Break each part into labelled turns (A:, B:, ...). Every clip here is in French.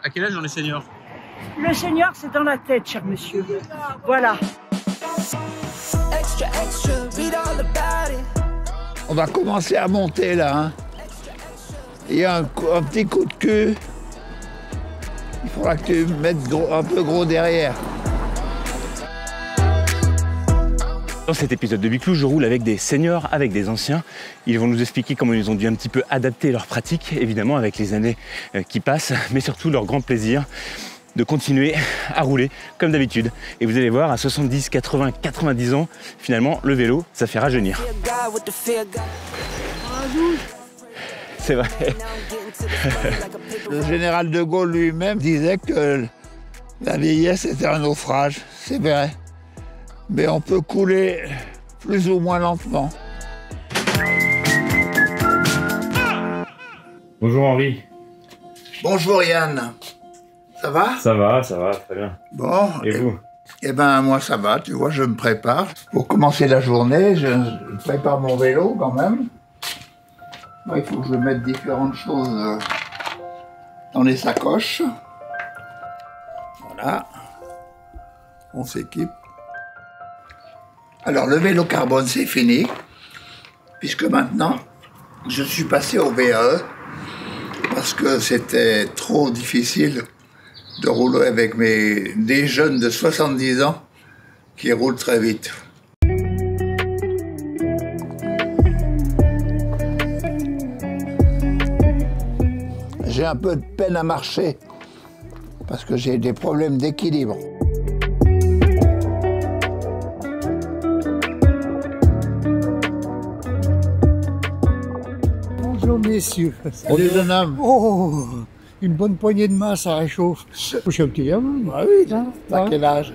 A: À quel âge on est senior?
B: Le senior, c'est dans la tête, cher monsieur. Voilà.
C: On va commencer à monter là. Hein. Il y a un petit coup de cul. Il faudra que tu mettes un peu gros derrière.
A: Dans cet épisode de Biclou, je roule avec des seniors, avec des anciens. Ils vont nous expliquer comment ils ont dû un petit peu adapter leurs pratiques, évidemment avec les années qui passent, mais surtout leur grand plaisir de continuer à rouler comme d'habitude. Et vous allez voir, à 70, 80, 90 ans, finalement, le vélo, ça fait rajeunir. C'est vrai.
C: Le général de Gaulle lui-même disait que la vieillesse était un naufrage. C'est vrai. Mais on peut couler plus ou moins lentement.
A: Bonjour Henri.
C: Bonjour Yann. Ça va?
A: Ça va, très bien.
C: Bon.
A: Et vous?
C: Eh ben moi ça va, tu vois, je me prépare. Pour commencer la journée, je prépare mon vélo quand même. Il faut que je mette différentes choses dans les sacoches. Voilà. On s'équipe. Alors le vélo carbone c'est fini, puisque maintenant je suis passé au VAE, parce que c'était trop difficile de rouler avec des jeunes de 70 ans qui roulent très vite. J'ai un peu de peine à marcher, parce que j'ai des problèmes d'équilibre.
D: Bonjour messieurs.
C: Salut jeune homme.
D: Oh, une bonne poignée de main, ça réchauffe. Je suis un petit homme.
C: Ah oui, t'as quel âge?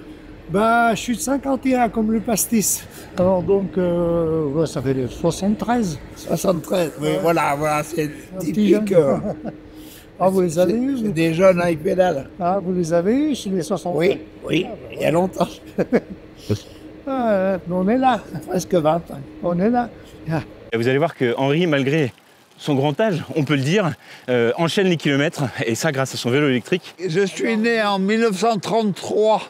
D: Bah, je suis de 51 comme le pastis. Alors donc, ouais, ça fait 73.
C: 73, oui, voilà, c'est
D: Un petit
C: typique.
D: jeune. Ah, vous les avez eu?
C: C'est des jeunes à pédale.
D: Ah, vous les avez eu chez les 60?
C: Oui, il y a longtemps.
D: On est là.
C: Presque 20 ans.
D: On est là. Ah.
A: Et vous allez voir que Henri, malgré son grand âge, on peut le dire, enchaîne les kilomètres, et ça grâce à son vélo électrique.
C: Je suis né en 1933,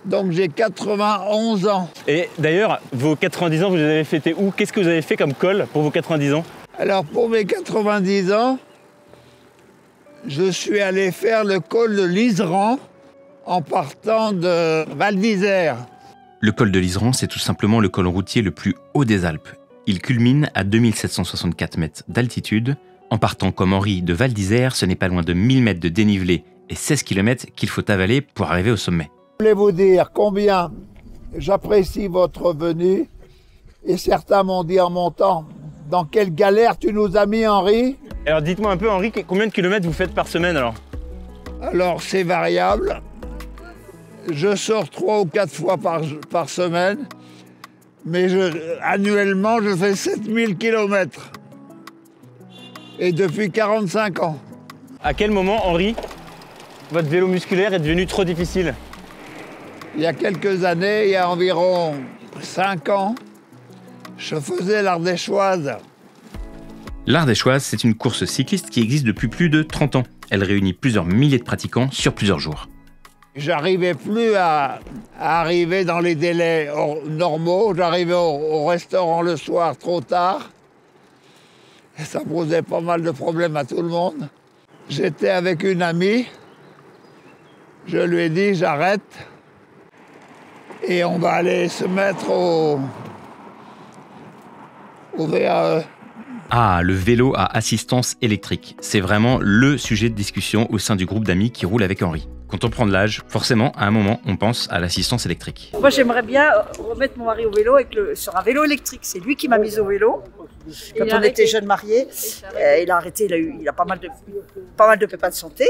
C: donc j'ai 91 ans.
A: Et d'ailleurs, vos 90 ans, vous les avez fêtés où? Qu'est-ce que vous avez fait comme col pour vos 90 ans?
C: Alors pour mes 90 ans, je suis allé faire le col de l'Iseran en partant de Val d'Isère.
E: Le col de l'Iseran, c'est tout simplement le col routier le plus haut des Alpes. Il culmine à 2764 mètres d'altitude. En partant comme Henri de Val d'Isère, ce n'est pas loin de 1000 mètres de dénivelé et 16 km qu'il faut avaler pour arriver au sommet.
C: Je voulais vous dire combien j'apprécie votre venue, et certains m'ont dit en montant, dans quelle galère tu nous as mis, Henri?
A: Alors dites-moi un peu, Henri, combien de kilomètres vous faites par semaine alors?
C: Alors c'est variable. Je sors 3 ou 4 fois par semaine, mais annuellement je fais 7000 km. Et depuis 45 ans.
A: À quel moment, Henri, votre vélo musculaire est devenu trop difficile?
C: Il y a quelques années, il y a environ 5 ans, je faisais l'Ardéchoise.
E: L'Ardéchoise, c'est une course cycliste qui existe depuis plus de 30 ans. Elle réunit plusieurs milliers de pratiquants sur plusieurs jours.
C: J'arrivais plus à arriver dans les délais normaux. J'arrivais au restaurant le soir trop tard. Et ça posait pas mal de problèmes à tout le monde. J'étais avec une amie. Je lui ai dit j'arrête. Et on va aller se mettre au VAE.
E: Ah, le vélo à assistance électrique. C'est vraiment le sujet de discussion au sein du groupe d'amis qui roule avec Henri. Quand on prend de l'âge, forcément, à un moment, on pense à l'assissance électrique.
B: Moi, j'aimerais bien remettre mon mari au vélo sur un vélo électrique. C'est lui qui m'a mise au vélo. Quand on était jeunes mariés, il a arrêté, il a pas mal de pépins de santé.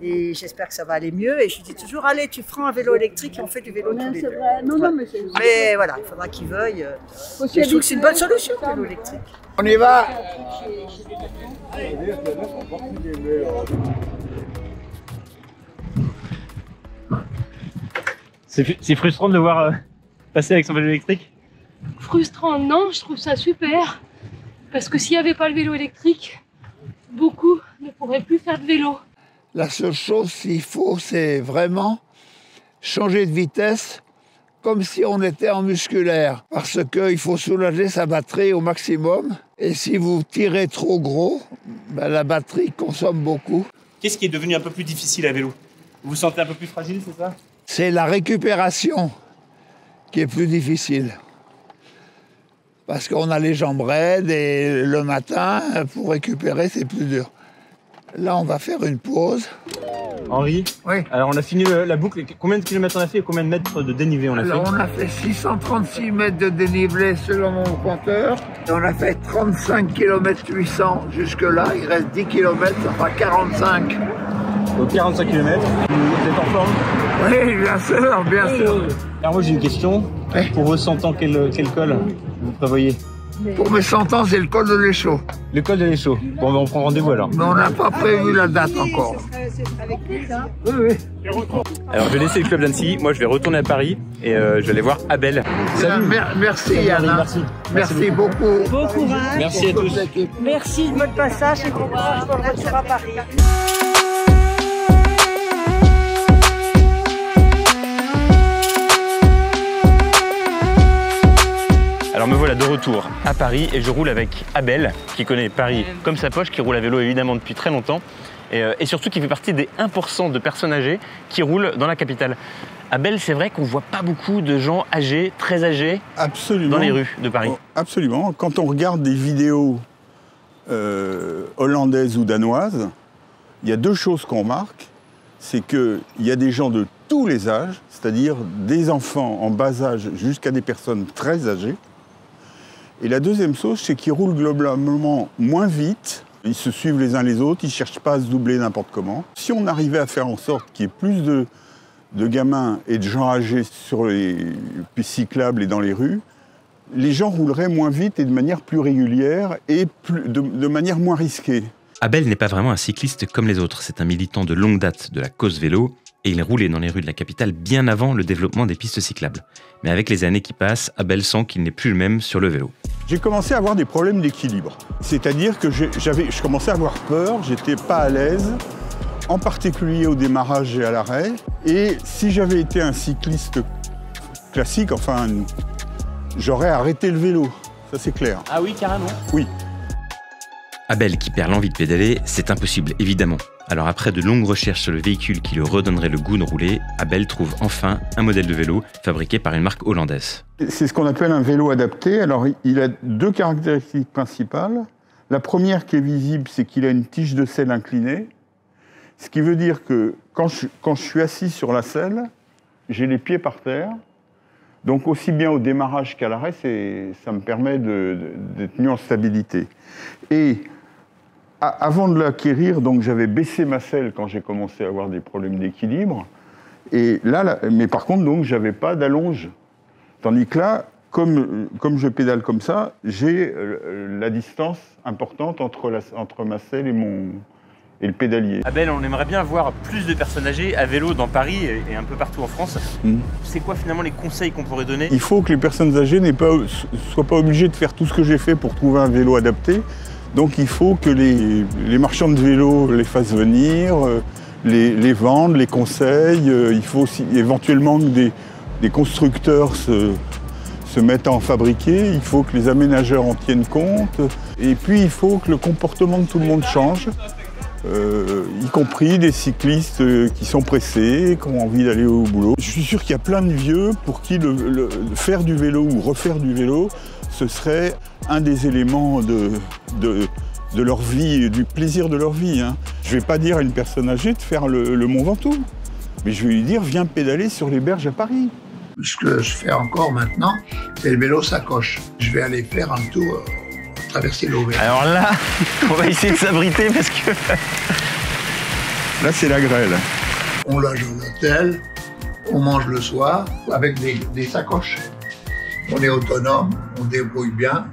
B: Et j'espère que ça va aller mieux. Et je lui dis toujours, allez, tu prends un vélo électrique et on fait du vélo tous les deux. Mais voilà, il faudra qu'il veuille. Je trouve que c'est une bonne solution, le vélo électrique.
C: On y va.
A: C'est frustrant de le voir passer avec son vélo électrique?
F: Frustrant, non, je trouve ça super. Parce que s'il n'y avait pas le vélo électrique, beaucoup ne pourraient plus faire de vélo.
C: La seule chose qu'il faut, c'est vraiment changer de vitesse comme si on était en musculaire. Parce qu'il faut soulager sa batterie au maximum. Et si vous tirez trop gros, ben la batterie consomme beaucoup.
A: Qu'est-ce qui est devenu un peu plus difficile à vélo? Vous vous sentez un peu plus fragile, c'est ça?
C: C'est la récupération qui est plus difficile. Parce qu'on a les jambes raides et le matin, pour récupérer, c'est plus dur. Là, on va faire une pause.
A: Henri?
C: Oui.
A: Alors, on a fini la boucle. Combien de kilomètres on a fait et combien de mètres de dénivelé on a fait?
C: Alors, on a fait 636 mètres de dénivelé selon mon compteur. Et on a fait 35 km 800 jusque-là. Il reste 10 km, ça fera 45.
A: Donc 45 km. Vous êtes en forme?
C: Oui, bien sûr, bien sûr.
A: Alors moi j'ai une question.
C: Oui.
A: Pour vos 100 ans, quel col vous prévoyez?
C: Pour mes 100 ans, c'est le col de l'Échaud.
A: Le col de l'Échaud. Bon, ben on prend rendez-vous alors.
C: Mais on n'a pas prévu la date encore. Oui, oui.
A: Alors je vais laisser le club d'Annecy. Moi je vais retourner à Paris et je vais aller voir Abel.
C: Salut. Merci Yann. Merci beaucoup.
B: Bon courage.
A: Merci à tous.
B: Merci de votre passage et bon courage pour le retour à Paris.
A: Alors me voilà de retour à Paris et je roule avec Abel, qui connaît Paris comme sa poche, qui roule à vélo évidemment depuis très longtemps et surtout qui fait partie des 1% de personnes âgées qui roulent dans la capitale. Abel, c'est vrai qu'on voit pas beaucoup de gens âgés, très âgés,
G: absolument,
A: dans les rues de Paris.
G: Absolument. Quand on regarde des vidéos hollandaises ou danoises, il y a deux choses qu'on remarque. C'est qu'il y a des gens de tous les âges, c'est-à-dire des enfants en bas âge jusqu'à des personnes très âgées. Et la deuxième chose, c'est qu'ils roulent globalement moins vite. Ils se suivent les uns les autres, ils ne cherchent pas à se doubler n'importe comment. Si on arrivait à faire en sorte qu'il y ait plus de gamins et de gens âgés sur les pistes cyclables et dans les rues, les gens rouleraient moins vite et de manière plus régulière et de manière moins risquée.
E: Abel n'est pas vraiment un cycliste comme les autres. C'est un militant de longue date de la cause vélo et il roulait dans les rues de la capitale bien avant le développement des pistes cyclables. Mais avec les années qui passent, Abel sent qu'il n'est plus le même sur le vélo.
G: J'ai commencé à avoir des problèmes d'équilibre. C'est-à-dire que je commençais à avoir peur, j'étais pas à l'aise, en particulier au démarrage et à l'arrêt. Et si j'avais été un cycliste classique, enfin, j'aurais arrêté le vélo, ça c'est clair.
A: Ah oui, carrément?
G: Oui.
E: Abel qui perd l'envie de pédaler, c'est impossible, évidemment. Alors après de longues recherches sur le véhicule qui lui redonnerait le goût de rouler, Abel trouve enfin un modèle de vélo fabriqué par une marque hollandaise.
G: C'est ce qu'on appelle un vélo adapté. Alors il a deux caractéristiques principales. La première qui est visible, c'est qu'il a une tige de selle inclinée. Ce qui veut dire que quand je suis assis sur la selle, j'ai les pieds par terre. Donc aussi bien au démarrage qu'à l'arrêt, ça me permet d'être mieux en stabilité. Et avant de l'acquérir, donc j'avais baissé ma selle quand j'ai commencé à avoir des problèmes d'équilibre. Et là, mais par contre, donc, j'avais pas d'allonge. Tandis que là, comme je pédale comme ça, j'ai la distance importante entre ma selle et le pédalier.
A: Abel, on aimerait bien voir plus de personnes âgées à vélo dans Paris et un peu partout en France. C'est quoi finalement les conseils qu'on pourrait donner?
G: Il faut que les personnes âgées ne soient pas obligées de faire tout ce que j'ai fait pour trouver un vélo adapté. Donc il faut que les marchands de vélos les fassent venir, les vendent, les conseillent. Il faut aussi éventuellement que des constructeurs se mettent à en fabriquer. Il faut que les aménageurs en tiennent compte. Et puis il faut que le comportement de tout le monde change. Y compris des cyclistes qui sont pressés, qui ont envie d'aller au boulot. Je suis sûr qu'il y a plein de vieux pour qui faire du vélo ou refaire du vélo, ce serait un des éléments de leur vie, du plaisir de leur vie. Hein. Je ne vais pas dire à une personne âgée de faire le Mont Ventoux, mais je vais lui dire viens pédaler sur les berges à Paris.
C: Ce que je fais encore maintenant, c'est le vélo sacoche. Je vais aller faire un tour. Traverser l'Auvergne.
A: Alors là, on va essayer de s'abriter parce que...
G: Là, c'est la grêle.
C: On loge à l'hôtel, on mange le soir avec des sacoches. On est autonome, on débrouille bien.